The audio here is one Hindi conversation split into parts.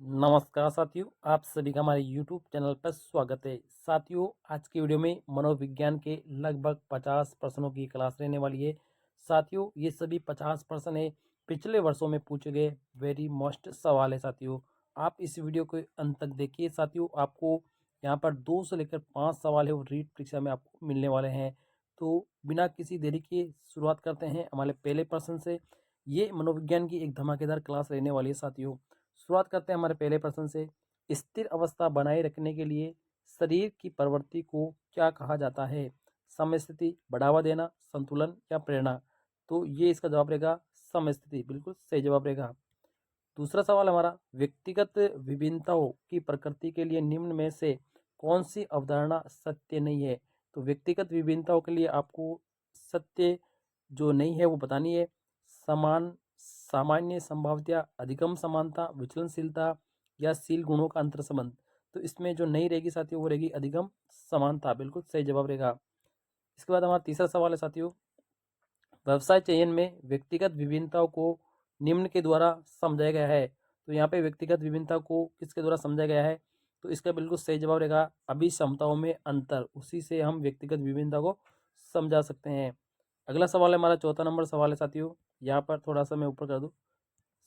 नमस्कार साथियों, आप सभी का हमारे YouTube चैनल पर स्वागत है। साथियों, आज की वीडियो में मनोविज्ञान के लगभग 50 प्रश्नों की क्लास रहने वाली है। साथियों, ये सभी 50 प्रश्न है पिछले वर्षों में पूछे गए वेरी मोस्ट सवाल है। साथियों, आप इस वीडियो को अंत तक देखिए। साथियों, आपको यहाँ पर 2 से लेकर 5 सवाल है वो रीट परीक्षा में आपको मिलने वाले हैं। तो बिना किसी देरी के शुरुआत करते हैं हमारे पहले प्रश्न से। ये मनोविज्ञान की एक धमाकेदार क्लास रहने वाली है। साथियों, शुरुआत करते हैं हमारे पहले प्रश्न से। स्थिर अवस्था बनाए रखने के लिए शरीर की प्रवृत्ति को क्या कहा जाता है? समस्थिति, बढ़ावा देना, संतुलन या प्रेरणा? तो ये इसका जवाब रहेगा समस्थिति, बिल्कुल सही जवाब रहेगा। दूसरा सवाल हमारा, व्यक्तिगत विभिन्नताओं की प्रकृति के लिए निम्न में से कौन सी अवधारणा सत्य नहीं है? तो व्यक्तिगत विभिन्नताओं के लिए आपको सत्य जो नहीं है वो बतानी है। समान, सामान्य, संभाव्यता, अधिगम समानता, विचलनशीलता या शील गुणों का अंतर संबंध? तो इसमें जो नहीं रहेगी साथियों वो रहेगी अधिगम समानता, बिल्कुल सही जवाब रहेगा। इसके बाद हमारा तीसरा सवाल है साथियों, व्यवसाय चयन में व्यक्तिगत विभिन्नताओं को निम्न के द्वारा समझाया गया है। तो यहाँ पे व्यक्तिगत विभिन्नता को किसके द्वारा समझाया गया है? तो इसका बिल्कुल सही जवाब रहेगा अभिक्षमताओं में अंतर। उसी से हम व्यक्तिगत विभिन्नता को समझा सकते हैं। अगला सवाल है हमारा, चौथा नंबर सवाल है साथियों। यहाँ पर थोड़ा सा मैं ऊपर कर दूँ।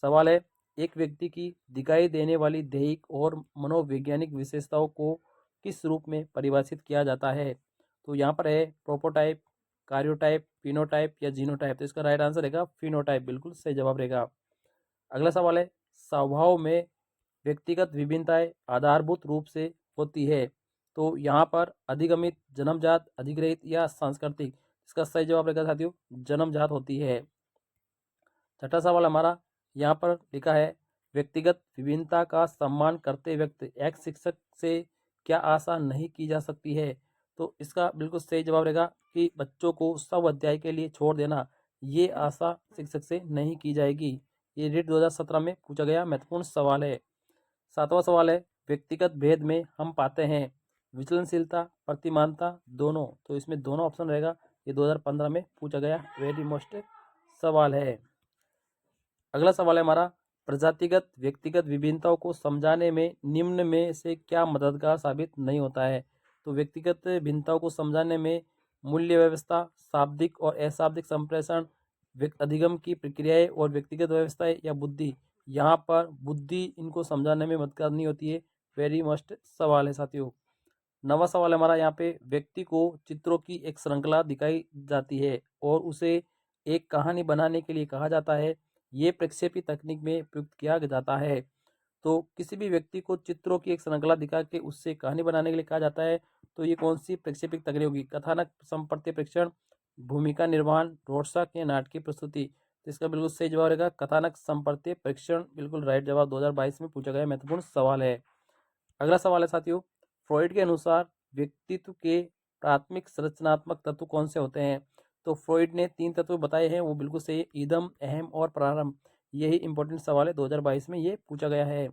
सवाल है, एक व्यक्ति की दिखाई देने वाली दैहिक और मनोवैज्ञानिक विशेषताओं को किस रूप में परिभाषित किया जाता है? तो यहाँ पर है प्रोपोटाइप, कार्योटाइप, फिनोटाइप या जीनोटाइप। तो इसका राइट आंसर रहेगा फिनोटाइप, बिल्कुल सही जवाब रहेगा। अगला सवाल है, स्वभाव में व्यक्तिगत विभिन्नताएं आधारभूत रूप से होती है। तो यहाँ पर अधिगमित, जन्मजात, अधिग्रहित या सांस्कृतिक? इसका सही जवाब रहेगा साथियों जन्मजात होती है। छठा सवाल हमारा यहाँ पर लिखा है, व्यक्तिगत विभिन्नता का सम्मान करते व्यक्ति एक शिक्षक से क्या आशा नहीं की जा सकती है? तो इसका बिल्कुल सही जवाब रहेगा कि बच्चों को सब अध्याय के लिए छोड़ देना, ये आशा शिक्षक से नहीं की जाएगी। ये रीट 2017 में पूछा गया महत्वपूर्ण सवाल है। सातवां सवाल है, व्यक्तिगत भेद में हम पाते हैं विचलनशीलता, प्रतिमानता, दोनों? तो इसमें दोनों ऑप्शन रहेगा। ये 2015 में पूछा गया वेरी मोस्ट सवाल है। अगला सवाल है हमारा, प्रजातिगत व्यक्तिगत विभिन्नताओं को समझाने में निम्न में से क्या मददगार साबित नहीं होता है? तो व्यक्तिगत भिन्नताओं को समझाने में मूल्य व्यवस्था, शाब्दिक और अशाब्दिक संप्रेषण, अधिगम की प्रक्रियाएं और व्यक्तिगत व्यवस्थाएं या बुद्धि? यहाँ पर बुद्धि इनको समझाने में मददगार नहीं होती है। वेरी मस्ट सवाल है साथियों। नवा सवाल हमारा यहाँ पे, व्यक्ति को चित्रों की एक श्रृंखला दिखाई जाती है और उसे एक कहानी बनाने के लिए कहा जाता है। ये प्रक्षेपी तकनीक में प्रयुक्त किया जाता है। तो किसी भी व्यक्ति को चित्रों की एक श्रृंखला दिखा के उससे कहानी बनाने के लिए कहा जाता है। तो ये कौन सी प्रक्षेपित तकनीक होगी? कथानक संप्रत्य प्रेक्षण, भूमिका निर्माण, रोडसाक या नाटकीय प्रस्तुति? तो इसका बिल्कुल सही जवाब रहेगा कथानक संप्रत्य प्रेक्षण, बिल्कुल राइट जवाब 2022 में पूछा गया महत्वपूर्ण सवाल है। अगला सवाल है साथियों, फ्रॉइड के अनुसार व्यक्तित्व के प्राथमिक संरचनात्मक तत्व कौन से होते हैं? तो फ्रॉइड ने 3 तत्व बताए हैं, वो बिल्कुल सही है, ईदम, अहम और प्रारंभ। यही इंपॉर्टेंट सवाल है, 2022 में ये पूछा गया है।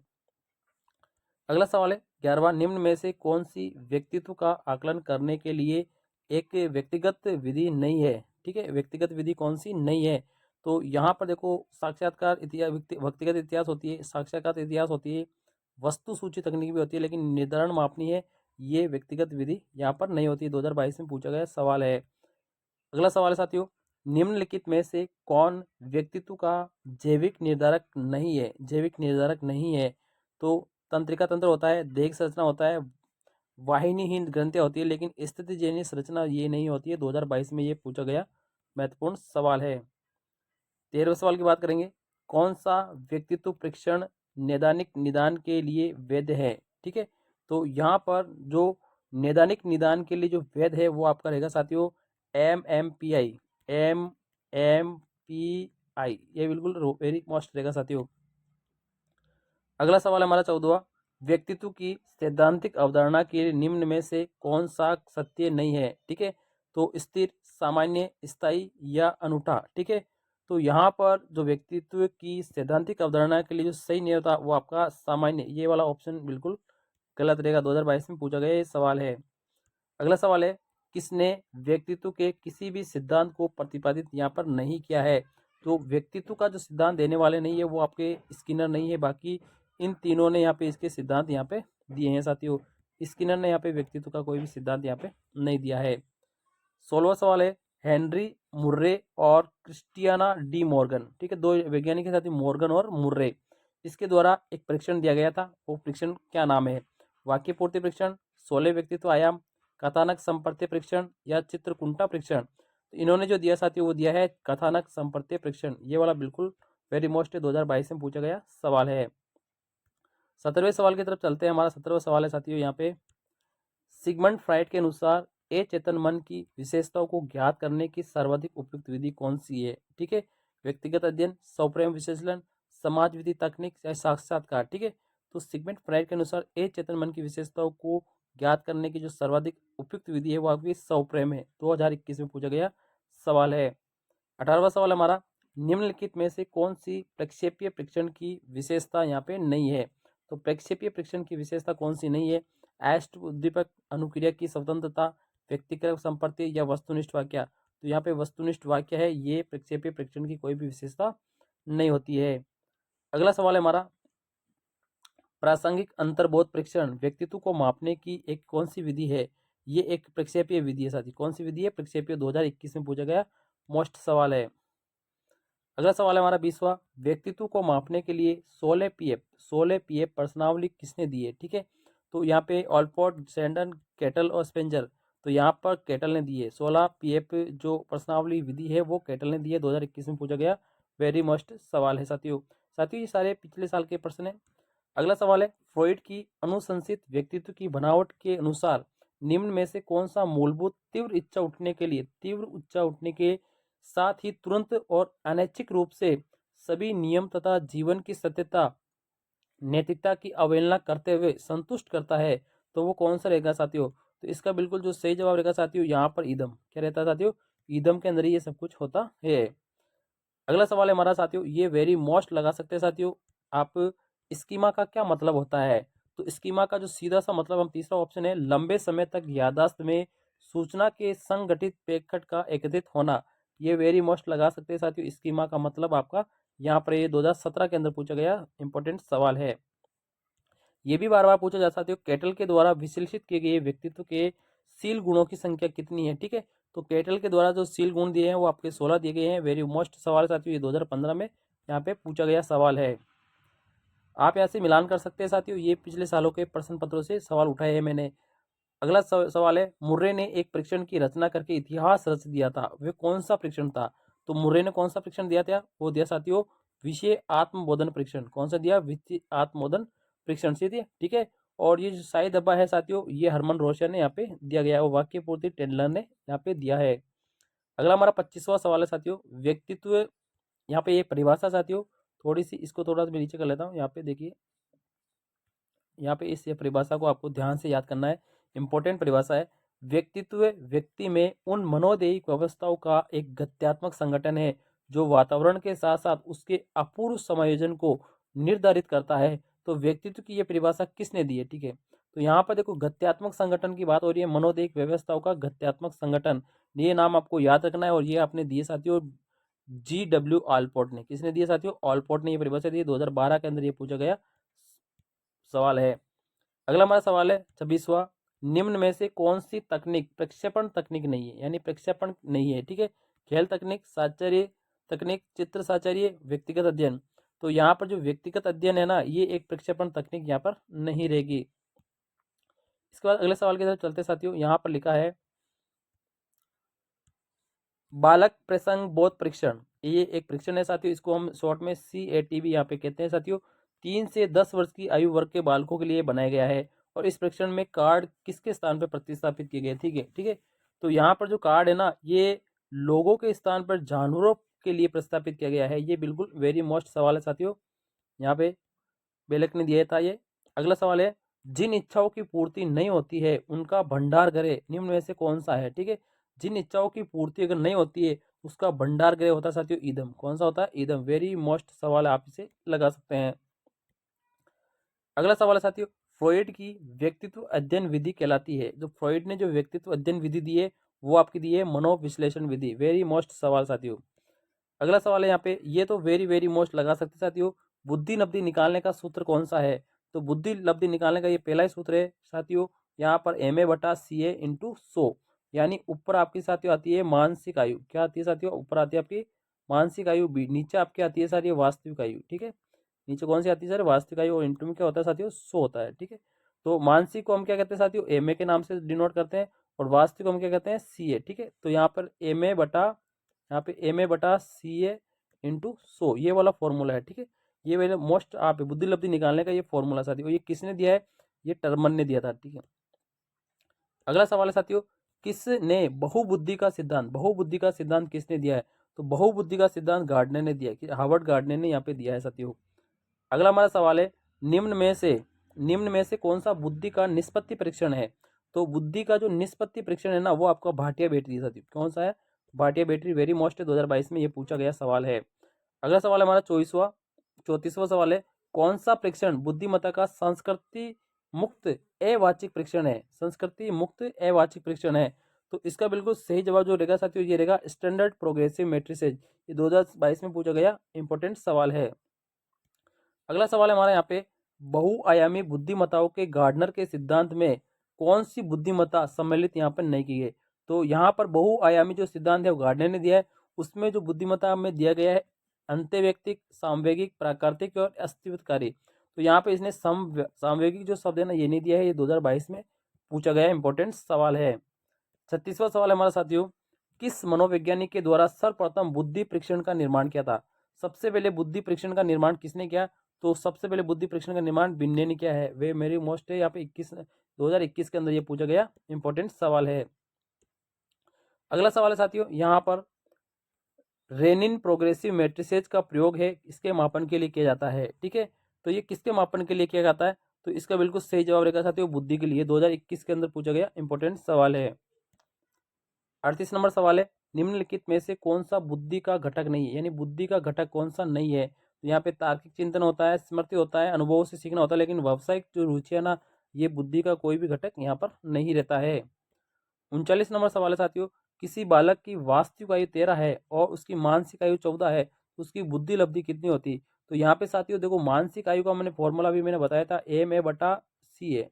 अगला सवाल है 11वां, निम्न में से कौन सी व्यक्तित्व का आकलन करने के लिए एक व्यक्तिगत विधि नहीं है? ठीक है, व्यक्तिगत विधि कौन सी नहीं है? तो यहाँ पर देखो, साक्षात्कार इतिहास, व्यक्तिगत इतिहास होती है, साक्षात्कार इतिहास होती है, वस्तु सूची तकनीक भी होती है, लेकिन निर्धारण मापनी है, ये व्यक्तिगत विधि यहाँ पर नहीं होती। 2022 में पूछा गया सवाल है। अगला सवाल है साथियों, निम्नलिखित में से कौन व्यक्तित्व का जैविक निर्धारक नहीं है? जैविक निर्धारक नहीं है। तो तंत्रिका तंत्र होता है, देह संरचना होता है, वाहिनीहीन ग्रंथियां होती है, लेकिन स्थितिजन्य संरचना ये नहीं होती है। 2022 में ये पूछा गया महत्वपूर्ण सवाल है। 13वें सवाल की बात करेंगे, कौन सा व्यक्तित्व परीक्षण नैदानिक निदान के लिए वैध है? ठीक है, तो यहाँ पर जो नैदानिक निदान के लिए जो वैध है वो आपका रहेगा साथियों MMPI, MMPI, ये बिल्कुल वेरी मोस्ट रहेगा साथियों। अगला सवाल हमारा 14वां, व्यक्तित्व की सैद्धांतिक अवधारणा के निम्न में से कौन सा सत्य नहीं है? ठीक है, तो स्थिर, सामान्य, स्थायी या अनूठा? ठीक है, तो यहाँ पर जो व्यक्तित्व की सैद्धांतिक अवधारणा के लिए जो सही नहीं होता वो आपका सामान्य, ये वाला ऑप्शन बिल्कुल गलत रहेगा। 2022 में पूछा गया ये सवाल है। अगला सवाल है, किसने व्यक्तित्व के किसी भी सिद्धांत को प्रतिपादित यहाँ पर नहीं किया है? तो व्यक्तित्व का जो सिद्धांत देने वाले नहीं है वो आपके स्किनर नहीं है, बाकी इन तीनों ने यहाँ पे इसके सिद्धांत यहाँ पे दिए हैं साथियों। स्किनर ने यहाँ पे व्यक्तित्व का कोई भी सिद्धांत यहाँ पे नहीं दिया है। 16वां सवाल है हेनरी मुर्रे और क्रिस्टियाना डी मॉर्गन, ठीक है, दो वैज्ञानिक है साथियों, मॉर्गन और मुर्रे। इसके द्वारा एक परीक्षण दिया गया था, वो परीक्षण क्या नाम है? वाक्य पूर्ति परीक्षण, 16 व्यक्तित्व आयाम, कथानक संपर्त्य परीक्षण या चित्रकुंटा परीक्षण। तो इन्होंने जो दिया साथियों वो दिया है कथानक संपर्त्य परीक्षण। ये वाला बिल्कुल वेरी मोस्ट 2022 में पूछा गया सवाल है। 17वें सवाल की तरफ चलते हैं। हमारा 17वां सवाल है साथियों यहाँ पे, सिगमंड फ्राइड के अनुसार अचेतन मन की विशेषताओं को ज्ञात करने की सर्वाधिक उपयुक्त विधि कौन सी है? ठीक है, व्यक्तिगत अध्ययन, स्वप्रेम विश्लेषण, समाज विधि तकनीक या साक्षात्कार। ठीक है, तो सिगमंड फ्राइड के अनुसार अचेतन मन की विशेषताओं को ज्ञात करने की जो सर्वाधिक उपयुक्त विधि है वो आपकी स्वप्रेम है। 2021 में पूछा गया सवाल है। 18वां सवाल हमारा, निम्नलिखित में से कौन सी प्रक्षेपीय परीक्षण की विशेषता यहाँ पे नहीं है? तो प्रक्षेपीय परीक्षण की विशेषता कौन सी नहीं है? एस्ट उद्दीपक अनुक्रिया की स्वतंत्रता, व्यक्तिगत संपत्ति या वस्तुनिष्ठ वाक्य। तो यहाँ पे वस्तुनिष्ठ वाक्य है, ये प्रक्षेपीय परीक्षण की कोई भी विशेषता नहीं होती है। अगला सवाल है हमारा, प्रासंगिक अंतर्बोध परीक्षण व्यक्तित्व को मापने की एक कौन सी विधि है? ये एक प्रक्षेपीय विधि है साथी। कौन सी विधि है? प्रक्षेपीय। 2021 में पूछा गया मोस्ट सवाल है। अगला सवाल है हमारा 20वां, व्यक्तित्व को मापने के लिए 16 पीएफ प्रश्नावली किसने दी है? ठीक है, तो यहाँ पे ऑलपोर्ट, सैंडन, केटल और स्पेंजर। तो यहाँ पर केटल ने दी है 16 पीएफ जो प्रश्नावली विधि है वो केटल ने दी है। 2021 में पूछा गया वेरी मस्ट सवाल है साथियों। साथियों ये सारे पिछले साल के प्रश्न है। अगला सवाल है, फ्रॉइड की अनुशंसित व्यक्तित्व की बनावट के अनुसार निम्न में से कौन सा मूलभूत तीव्र इच्छा उठने के साथ ही तुरंत और अनैच्छिक रूप से सभी नियम तथा जीवन की सत्यता, नैतिकता की अवहेलना करते हुए संतुष्ट करता है? तो वो कौन सा रहेगा साथियों? तो इसका बिल्कुल जो सही जवाब रहेगा साथियों यहाँ पर ईदम। क्या रहता है साथियों? ईदम के अंदर ही ये सब कुछ होता है। अगला सवाल है हमारा साथियों, ये वेरी मोस्ट लगा सकते हैं साथियों आप, स्कीमा का क्या मतलब होता है? तो स्कीमा का जो सीधा सा मतलब, हम तीसरा ऑप्शन है, लंबे समय तक याददाश्त में सूचना के संगठित पैकेट का एकत्रित होना। ये वेरी मोस्ट लगा सकते हैं साथियों। स्कीमा का मतलब आपका यहाँ पर ये 2017 के अंदर पूछा गया इंपॉर्टेंट सवाल है। ये भी बार बार पूछा जा सकता है, केटल के द्वारा विश्लेषित किए गए व्यक्तित्व के शील गुणों की संख्या कितनी है? ठीक है, तो केटल के द्वारा जो शील गुण दिए हैं वो आपके 16 दिए गए हैं। वेरी मोस्ट सवाल साथियों, ये 2015 में यहाँ पे पूछा गया सवाल है। आप यहाँ से मिलान कर सकते हैं साथियों, ये पिछले सालों के प्रश्न पत्रों से सवाल उठाए हैं मैंने। अगला सवाल है, मुर्रे ने एक परीक्षण की रचना करके इतिहास रच दिया था, वे कौन सा परीक्षण था? तो मुर्रे ने कौन सा परीक्षण दिया था? वो दिया साथियों विषय आत्मबोधन परीक्षण। कौन सा दिया? विषय आत्मबोधन परीक्षण से दिया। ठीक है, और ये जो शाही डब्बा है साथियों, ये हरमन रोशन ने यहाँ पे दिया गया है, वो वाक्य पूर्ति टेंडलर ने यहाँ पे दिया है। अगला हमारा 25वां सवाल है साथियों, व्यक्तित्व, यहाँ पे ये परिभाषा साथियों, थोड़ी सी इसको थोड़ा सा मैं नीचे कर लेता हूँ। यहाँ पे देखिए, यहाँ पे इस परिभाषा को आपको ध्यान से याद करना है, इंपॉर्टेंट परिभाषा है। व्यक्तित्व व्यक्ति में उन मनोदैहिक व्यवस्थाओं का एक गत्यात्मक संगठन है जो वातावरण के साथ साथ उसके अपूर्व समायोजन को निर्धारित करता है। तो व्यक्तित्व की यह परिभाषा किसने दी है? ठीक है, तो यहाँ पर देखो गत्यात्मक संगठन की बात हो रही है, मनोदैहिक व्यवस्थाओं का गत्यात्मक संगठन, ये नाम आपको याद रखना है। और ये आपने दिए साथियों GW ऑलपोर्ट ने। किसने दिए साथियों? ऑलपोर्ट ने ये परिभाषा दी। 2012 के अंदर ये पूछा गया सवाल है। अगला हमारा सवाल है 26वां, निम्न में से कौन सी तकनीक प्रक्षेपण तकनीक नहीं है? यानी प्रक्षेपण नहीं है। ठीक है, खेल तकनीक, साहचर्य तकनीक, चित्र साहचर्य, व्यक्तिगत अध्ययन। तो यहाँ पर जो व्यक्तिगत अध्ययन है ना, ये एक प्रक्षेपण तकनीक यहाँ पर नहीं रहेगी। इसके बाद अगले सवाल की तरफ चलते साथियों, यहाँ पर लिखा है बालक प्रसंग बोध परीक्षण। ये एक परीक्षण है साथियों, इसको हम शॉर्ट में CATB यहाँ पे कहते हैं साथियों। 3 से 10 वर्ष की आयु वर्ग के बालकों के लिए बनाया गया है। और इस परीक्षण में कार्ड किसके स्थान पर प्रतिस्थापित किए गए? ठीक है, ठीक है, तो यहाँ पर जो कार्ड है ना, ये लोगों के स्थान पर जानवरों के लिए प्रस्तापित किया गया है। ये बिल्कुल वेरी मोस्ट सवाल है साथियों, यहाँ पे बेलक ने दिया था ये। अगला सवाल है, जिन इच्छाओं की पूर्ति नहीं होती है उनका भंडार गृह निम्न में से कौन सा है? ठीक है, जिन इच्छाओं की पूर्ति अगर नहीं होती है उसका भंडार गृह होता है साथियों ईदम। कौन सा होता है? ईदम। वेरी मोस्ट सवाल है, आप इसे लगा सकते हैं। अगला सवाल है साथियों, फ्रॉइड की व्यक्तित्व अध्ययन विधि कहलाती है? जो फ्रॉइड ने जो व्यक्तित्व अध्ययन विधि दी है वो आपकी दी है मनोविश्लेषण विधि। वेरी मोस्ट सवाल साथियों। अगला सवाल है यहाँ पे, ये तो वेरी मोस्ट लगा सकते साथियों, बुद्धि लब्धि निकालने का सूत्र कौन सा है? तो बुद्धि लब्धि निकालने का ये पहला ही सूत्र है साथियों, यहाँ पर MA/CA इंटू 100, यानी ऊपर आपकी साथियों आती है मानसिक आयु। क्या आती है साथियों? ऊपर आती है आपकी मानसिक आयु, नीचे आपकी आती है सारी वास्तविक आयु। ठीक है, नीचे कौन सी आती है सर? वास्तविक आयु, और इंटू में क्या होता है साथियों? 100 होता है। ठीक है, तो मानसिक को हम क्या कहते हैं साथियों? MA के नाम से डिनोट करते हैं, और वास्तविक को हम क्या कहते हैं? CA। ठीक है, तो यहाँ पर MA/CA इंटू 100 ये वाला फॉर्मूला है। ठीक है, ये वाला मोस्ट आप बुद्धि लब्धि निकालने का ये फॉर्मूला साथियों, ये किसने दिया है? ये टर्मन ने दिया था। ठीक है, अगला सवाल है साथियों, किसने बहुबुद्धि का सिद्धांत किसने दिया है? तो बहुबुद्धि का सिद्धांत गार्डनर ने दिया है, हार्वर्ड गार्डनर ने यहाँ पे दिया है साथियों। अगला हमारा सवाल है, निम्न में से कौन सा बुद्धि का निष्पत्ति परीक्षण है? तो बुद्धि का जो निष्पत्ति परीक्षण है ना, वो आपका भाटिया बैटरी है साथियों। कौन सा है? भाटिया बैटरी, वेरी मोस्ट 2022 में ये पूछा गया सवाल है। अगला सवाल है हमारा 34वां सवाल है, कौन सा परीक्षण बुद्धिमत्ता का संस्कृति मुक्त अवाचिक परीक्षण है? संस्कृति मुक्त अवाचिक परीक्षण है। तो इसका बिल्कुल सही जवाब जो रहेगा साथियों, ये रहेगा स्टैंडर्ड प्रोग्रेसिव मैट्रिसेज। ये 2022 में पूछा गया इंपॉर्टेंट सवाल है। अगला सवाल है हमारा यहाँ पे, बहुआयामी बुद्धिमत्ताओं के गार्डनर के सिद्धांत में कौन सी बुद्धिमत्ता सम्मिलित यहाँ पर नहीं की है? तो यहाँ पर बहुआयामी जो सिद्धांत है वो गार्डनर ने दिया है, उसमें जो बुद्धिमत्ता में दिया गया है अंत्यव्यक्तिक, सामवेगिक, प्राकृतिक और अस्तित्वकारी। तो यहाँ पे इसने सामवेगिक जो शब्द है ना, ये नहीं दिया है, ये 2022 में पूछा गया इंपॉर्टेंट सवाल है। 36वां सवाल है हमारा साथियों, किस मनोवैज्ञानिक के द्वारा सर्वप्रथम बुद्धि परीक्षण का निर्माण किया था? सबसे पहले बुद्धि परीक्षण का निर्माण किसने किया? तो सबसे पहले बुद्धि परीक्षण का निर्माण बिन्ने ने किया है। वे मेरी मोस्ट है यहाँ पे 2021 के अंदर ये पूछा गया इंपॉर्टेंट सवाल है। अगला सवाल है साथियों, यहाँ पर रेनिन प्रोग्रेसिव मैट्रिसेज का प्रयोग है इसके मापन के लिए किया जाता है। ठीक है, तो ये किसके मापन के लिए किया जाता है? तो इसका बिल्कुल सही जवाब रहेगा साथियों बुद्धि के लिए, 2021 के अंदर पूछा गया इंपॉर्टेंट सवाल है। 38 नंबर सवाल है, निम्नलिखित में से कौन सा बुद्धि का घटक नहीं है? यानी बुद्धि का घटक कौन सा नहीं है? तो यहाँ पे तार्किक चिंतन होता है, स्मृति होता है, अनुभव से सीखना होता है, लेकिन व्यावसायिक जो रुचि है ना, ये बुद्धि का कोई भी घटक यहाँ पर नहीं रहता है। 39 नंबर सवाल है साथियों, किसी बालक की वास्तविक आयु 13 है और उसकी मानसिक आयु 14 है, तो उसकी बुद्धि लब्धि कितनी होती? तो यहाँ पे साथियों देखो, मानसिक आयु का मैंने फॉर्मूला भी मैंने बताया था, MA/CA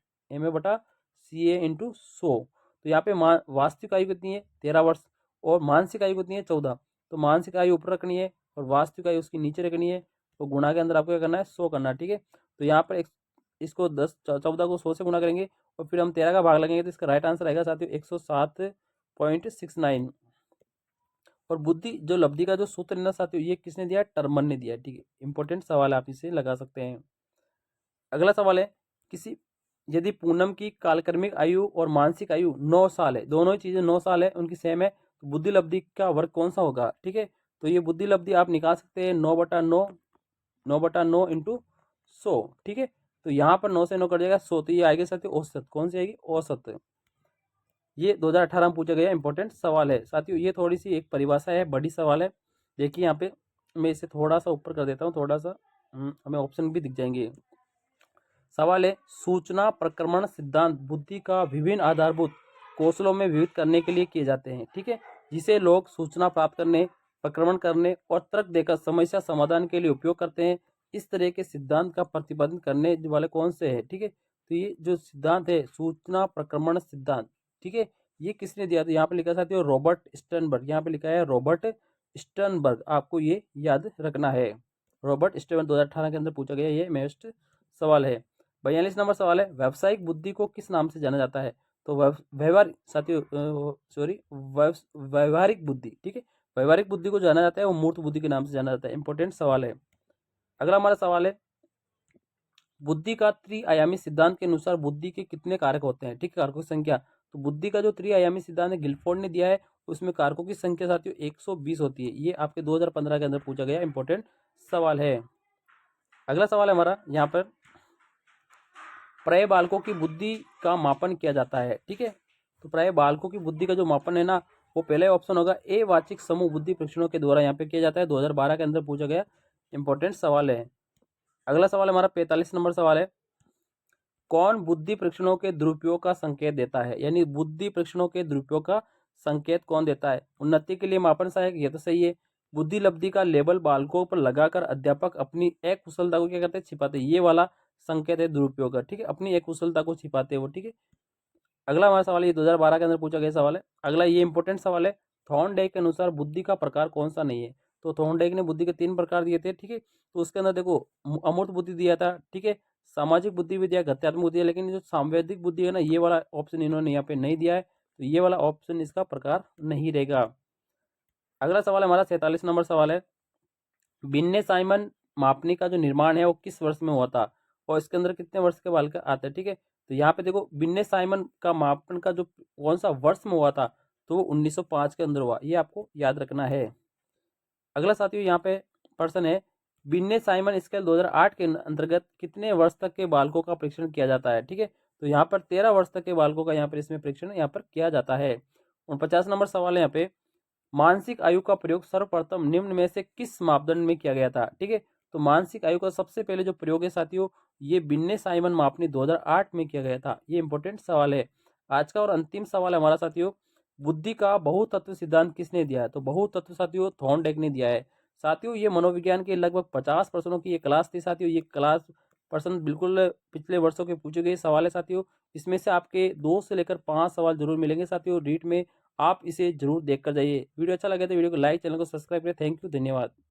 इंटू 100। तो यहाँ पे वास्तविक आयु कितनी है? 13 वर्ष, और मानसिक आयु कितनी है? 14। तो मानसिक आयु ऊपर रखनी है और वास्तविक आयु उसकी नीचे रखनी है, तो गुणा के अंदर आपको क्या करना है? 100 करना है। ठीक है, तो यहाँ पर इसको 14 को 100 से गुणा करेंगे और फिर हम 13 का भाग लगेंगे, तो इसका राइट आंसर आएगा साथियों 107.69। और बुद्धि जो लब्धि का जो सूत्र है ना साथियों, ये किसने दिया? टर्मन ने दिया। ठीक है, इंपॉर्टेंट सवाल आप इसे लगा सकते हैं। अगला सवाल है, यदि पूनम की कालक्रमिक आयु और मानसिक आयु 9 साल है, दोनों ही चीजें 9 साल है, उनकी सेम है, तो बुद्धि लब्धि का वर्ग कौन सा होगा? ठीक है, तो ये बुद्धि लब्धि आप निकाल सकते हैं 9/9 इंटू 100। ठीक है, तो यहाँ पर 9 से 9 कट जाएगा 100, तो ये आएगी साथियों औसत। कौन सी आएगी? औसत। ये 2018 में पूछा गया इंपॉर्टेंट सवाल है साथियों। ये थोड़ी सी एक परिभाषा है, बड़ी सवाल है। देखिए यहाँ पे मैं इसे थोड़ा सा ऊपर कर देता हूँ, थोड़ा सा हमें ऑप्शन भी दिख जाएंगे। सवाल है, सूचना प्रक्रमण सिद्धांत बुद्धि का विभिन्न आधारभूत कौशलों में विविध करने के लिए किए जाते हैं। ठीक है, जिसे लोग सूचना प्राप्त करने, प्रक्रमण करने और तर्क देकर समस्या समाधान के लिए उपयोग करते हैं। इस तरह के सिद्धांत का प्रतिपादन करने वाले कौन से है? ठीक है, तो ये जो सिद्धांत है सूचना प्रक्रमण सिद्धांत, ठीक है, ये किसने दिया? तो यहाँ पे लिखा साथियों रॉबर्ट स्टर्नबर्ग। यहाँ पे लिखा है रॉबर्ट स्टर्नबर्ग, आपको ये याद रखना है। रॉबर्ट स्टर्नबर्ग 2018 के अंदर पूछा गया ये मेस्ट सवाल है। 42 नंबर सवाल है, व्यावसायिक बुद्धि को किस नाम से जाना जाता है? तो व्यवहारिक साथियों व्यवहारिक बुद्धि। ठीक है, व्यवहारिक बुद्धि को जाना जाता है वो मूर्त बुद्धि के नाम से जाना जाता है। इंपॉर्टेंट सवाल है। अगला हमारा सवाल है, बुद्धि का त्रिआयामी सिद्धांत के अनुसार बुद्धि के कितने कारक होते हैं? ठीक, कारकों की संख्या। तो बुद्धि का जो त्रिआयामी सिद्धांत है गिलफोर्ड ने दिया है, उसमें कारकों की संख्या साथियों 120 होती है। ये आपके 2015 के अंदर पूछा गया इंपॉर्टेंट सवाल है। अगला सवाल है हमारा यहाँ पर, प्राय बालकों की बुद्धि का मापन किया जाता है। ठीक है, तो प्राय बालकों की बुद्धि का जो मापन है ना, वो पहले ऑप्शन होगा ए वाचिक समूह बुद्धि परीक्षणों के द्वारा यहाँ पे किया जाता है। 2012 के अंदर पूछा गया इंपॉर्टेंट सवाल है। अगला सवाल हमारा 45 नंबर सवाल है, कौन बुद्धि परीक्षणों के दुरुपयोग का संकेत देता है? यानी बुद्धि परीक्षणों के दुरुपयोग का संकेत कौन देता है? उन्नति के लिए मापन सहायक, ये तो सही है। बुद्धि लब्धि का लेबल बालकों पर लगाकर अध्यापक अपनी अकुशलता को क्या करते हैं, छिपाते हैं। ये वाला संकेत है दुरुपयोग का, ठीक है, अपनी अकुशलता को छिपाते हैं वो, ठीक है। अगला हमारा सवाल ये 2012 के अंदर पूछा गया सवाल है। अगला ये इंपॉर्टेंट सवाल है, थॉर्नडाइक के अनुसार बुद्धि का प्रकार कौन सा नहीं है। तो थॉर्नडाइक ने बुद्धि के 3 प्रकार दिए थे, ठीक है। तो उसके अंदर देखो अमूर्त बुद्धि दिया था, ठीक है, सामाजिक बुद्धि भी दिया, गत्यात्मक बुद्धि है, लेकिन जो सांवेदिक बुद्धि है ना, ये वाला ऑप्शन इन्होंने यहाँ पे नहीं दिया है, तो ये वाला ऑप्शन इसका प्रकार नहीं रहेगा। अगला सवाल हमारा 47 नंबर सवाल है, बिन्ने साइमन मापनी का जो निर्माण है वो किस वर्ष में हुआ था और इसके अंदर कितने वर्ष के बालक आते हैं, ठीक है। तो यहाँ पे देखो बिन्ने साइमन का मापन का जो कौन सा वर्ष में हुआ था, तो वो 1905 के अंदर हुआ, ये आपको याद रखना है। अगला साथियों यहाँ पे प्रश्न है, बिन्ने साइमन स्केल 2008 के अंतर्गत कितने वर्ष तक के बालकों का परीक्षण किया जाता है, ठीक है। तो यहाँ पर 13 वर्ष तक के बालकों का यहाँ पर इसमें परीक्षण यहाँ पर किया जाता है। 49 नंबर सवाल है यहाँ पे, मानसिक आयु का प्रयोग सर्वप्रथम निम्न में से किस मापदंड में किया गया था, ठीक है। तो मानसिक आयु का सबसे पहले जो प्रयोग है साथियों, ये बिन्ने साइमन मापनी 2008 में किया गया था। ये इंपॉर्टेंट सवाल है आज का। और अंतिम सवाल है हमारा साथियों, बुद्धि का बहुतत्व सिद्धांत किसने दिया है। तो बहुतत्व साथियों थॉर्नडाइक ने दिया है। साथियों ये मनोविज्ञान के लगभग 50 प्रश्नों की ये क्लास थी साथियों। ये क्लास प्रश्न बिल्कुल पिछले वर्षों के पूछे गए सवाल है साथियों। इसमें से आपके 2 से लेकर 5 सवाल जरूर मिलेंगे साथियों रीट में। आप इसे जरूर देख कर जाइए। वीडियो अच्छा लगे तो वीडियो को लाइक, चैनल को सब्सक्राइब करें। थैंक यू, धन्यवाद।